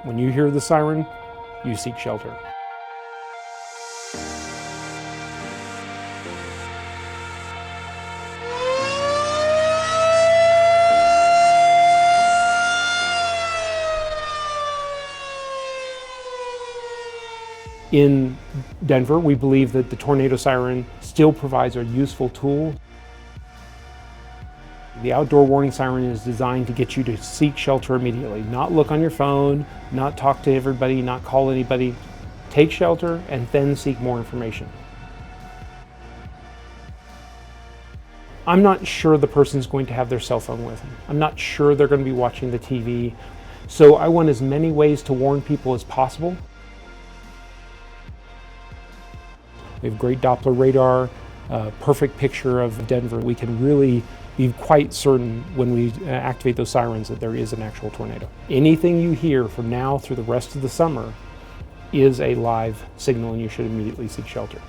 When you hear the siren, you seek shelter. In Denver, we believe that the tornado siren still provides a useful tool. The outdoor warning siren is designed to get you to seek shelter immediately, not look on your phone, not talk to everybody, not call anybody. Take shelter and then seek more information. I'm not sure the person's going to have their cell phone with them. I'm not sure they're going to be watching the TV. So I want as many ways to warn people as possible. We have great Doppler radar, perfect picture of Denver. We can really be quite certain when we activate those sirens that there is an actual tornado. Anything you hear from now through the rest of the summer is a live signal, and you should immediately seek shelter.